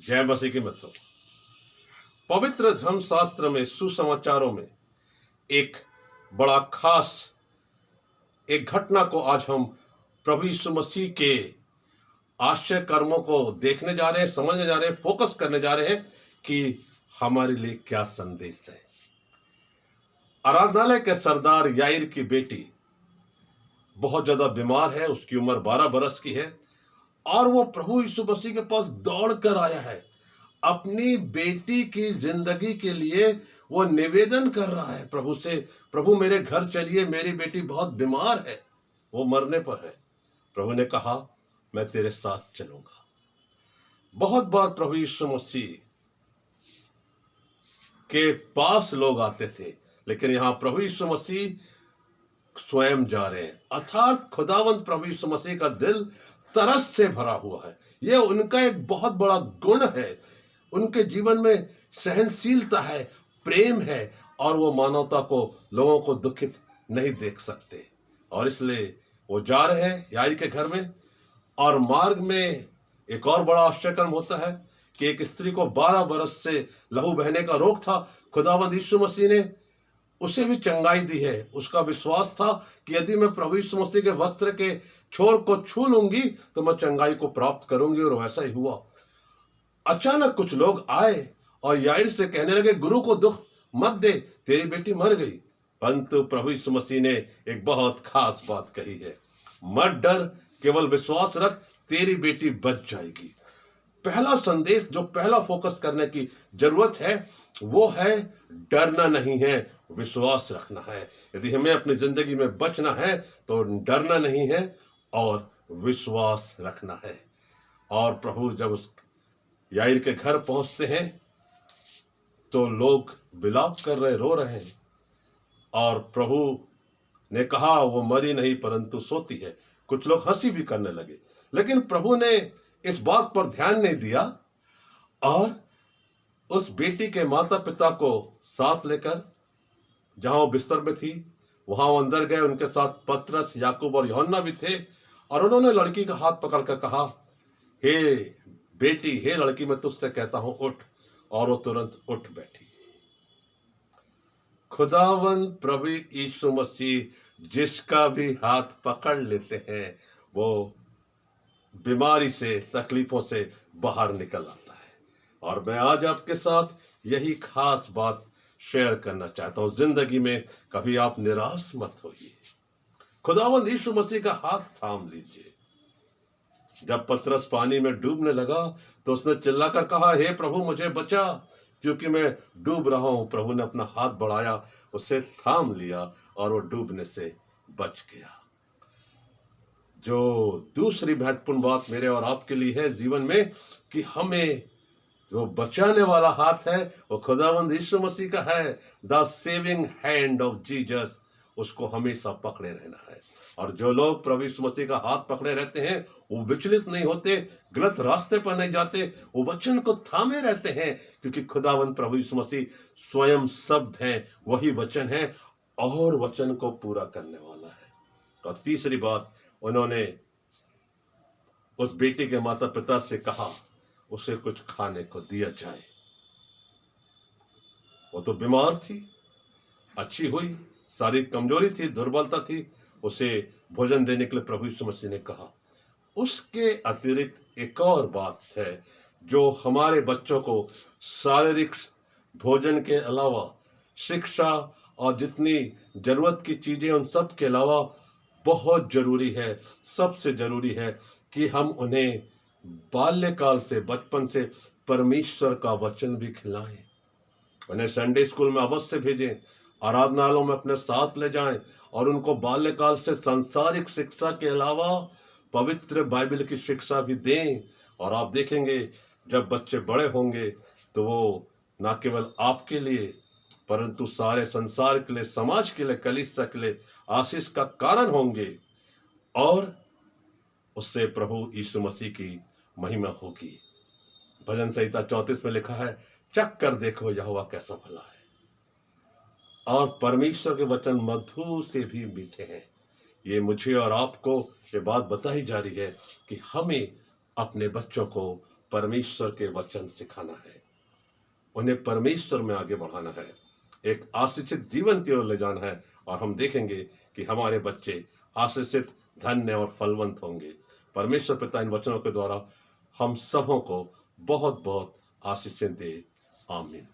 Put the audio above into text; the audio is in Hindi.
जय मसीह की मित्रों, पवित्र धर्मशास्त्र में सुसमाचारों में एक बड़ा खास एक घटना को आज हम प्रभु यीशु मसीह के आश्चर्य कर्मों को देखने जा रहे हैं, समझने जा रहे हैं, फोकस करने जा रहे हैं कि हमारे लिए क्या संदेश है। आराधनालय के सरदार याईर की बेटी बहुत ज्यादा बीमार है, उसकी उम्र 12 बरस की है और वो प्रभु यीशु मसीह के पास दौड़ कर आया है। अपनी बेटी की जिंदगी के लिए वो निवेदन कर रहा है प्रभु से, प्रभु मेरे घर चलिए, मेरी बेटी बहुत बीमार है, वो मरने पर है। प्रभु ने कहा मैं तेरे साथ चलूंगा। बहुत बार प्रभु यीशु मसीह के पास लोग आते थे, लेकिन यहां प्रभु यीशु मसीह स्वयं जा रहे हैं। अर्थात खुदावंत प्रभु यीशु मसीह का दिल तरस से भरा हुआ है। यह उनका एक बहुत बड़ा गुण है। उनके जीवन में सहनशीलता है, प्रेम है और वो मानवता को, लोगों को दुखित नहीं देख सकते। और इसलिए वो जा रहे हैं याईर के घर में और मार्ग में एक और बड़ा आश्चर्यकर्म होता है कि एक स्त्री को 12 बरस से लहू बहने का रोग था। खुदावंद यीशु मसीह ने उसे भी चंगाई दी है। उसका विश्वास था कि यदि मैं प्रभु यीशु मसीह के वस्त्र के छोर को छू लूंगी तो मैं चंगाई को प्राप्त करूंगी, और वैसा ही हुआ। अचानक कुछ लोग आए और याईर से कहने लगे, गुरु को दुख मत दे, तेरी बेटी मर गई। परंतु प्रभु यीशु मसीह ने एक बहुत खास बात कही है, मत डर, केवल विश्वास रख, तेरी बेटी बच जाएगी। पहला संदेश, जो पहला फोकस करने की जरूरत है, वो है डरना नहीं है, विश्वास रखना है। यदि हमें अपनी जिंदगी में बचना है तो डरना नहीं है और विश्वास रखना है। और प्रभु जब उस याईर के घर पहुंचते हैं तो लोग विलाप कर रहे, रो रहे हैं। और प्रभु ने कहा वो मरी नहीं परंतु सोती है। कुछ लोग हंसी भी करने लगे, लेकिन प्रभु ने इस बात पर ध्यान नहीं दिया और उस बेटी के माता पिता को साथ लेकर जहां वो बिस्तर में थी वहां वो अंदर गए। उनके साथ पतरस, याकूब और यूहन्ना भी थे और उन्होंने लड़की का हाथ पकड़कर कहा, हे बेटी, हे लड़की, मैं तुझसे कहता हूं उठ। और वो तुरंत उठ बैठी। खुदावंद प्रभु यीशु मसीह जिसका भी हाथ पकड़ लेते हैं वो बीमारी से, तकलीफों से बाहर निकल आता है। और मैं आज आपके साथ यही खास बात शेयर करना चाहता हूं। जिंदगी में कभी आप निराश मत होइए, खुदावंद यीशु मसीह का हाथ थाम लीजिए। जब पतरस पानी में डूबने लगा तो उसने चिल्लाकर कहा, हे प्रभु मुझे बचा, क्योंकि मैं डूब रहा हूं। प्रभु ने अपना हाथ बढ़ाया, उसे थाम लिया और वो डूबने से बच गया। जो दूसरी महत्वपूर्ण बात मेरे और आपके लिए है जीवन में, कि हमें जो बचाने वाला हाथ है वो खुदावंद यीशु मसीह का है। The saving hand of Jesus, उसको हमेशा पकड़े रहना है। और जो लोग प्रभु यीशु मसीह का हाथ पकड़े रहते हैं वो विचलित नहीं होते, गलत रास्ते पर नहीं जाते, वो वचन को थामे रहते हैं, क्योंकि खुदावंद प्रभु यीशु मसीह स्वयं शब्द हैं, वही वचन है और वचन को पूरा करने वाला है। और तीसरी बात, उन्होंने उस बेटी के माता पिता से कहा उसे कुछ खाने को दिया जाए। वो तो बीमार थी, अच्छी हुई, शारीरिक कमजोरी थी, दुर्बलता थी, उसे भोजन देने के लिए प्रभु यीशु मसीह ने कहा। उसके अतिरिक्त एक और बात है जो हमारे बच्चों को शारीरिक भोजन के अलावा शिक्षा और जितनी जरूरत की चीजें उन सब के अलावा बहुत जरूरी है, सबसे जरूरी है कि हम उन्हें बाल्यकाल से, बचपन से परमेश्वर का वचन भी खिलाएं। उन्हें संडे स्कूल में अवश्य भेजें, आराधनालयों में अपने साथ ले जाएं और उनको बाल्यकाल से सांसारिक शिक्षा के अलावा पवित्र बाइबल की शिक्षा भी दें। और आप देखेंगे जब बच्चे बड़े होंगे तो वो न केवल आपके लिए परंतु सारे संसार के लिए, समाज के लिए, कलीसिया के लिए आशीष का कारण होंगे और उससे प्रभु यीशु मसीह की महिमा होगी। भजन संहिता 34 में लिखा है, चख कर देखो यहोवा कैसा भला है, और परमेश्वर के वचन मधु से भी मीठे हैं। ये मुझे और आपको ये बात बताई जा रही है कि हमें अपने बच्चों को परमेश्वर के वचन सिखाना है, उन्हें परमेश्वर में आगे बढ़ाना है, एक आशीषित जीवन की ओर ले जाना है। और हम देखेंगे कि हमारे बच्चे आशीषित, धन्य और फलवंत होंगे। परमेश्वर पिता इन वचनों के द्वारा हम सबों को बहुत बहुत आशीषें दे। आमीन।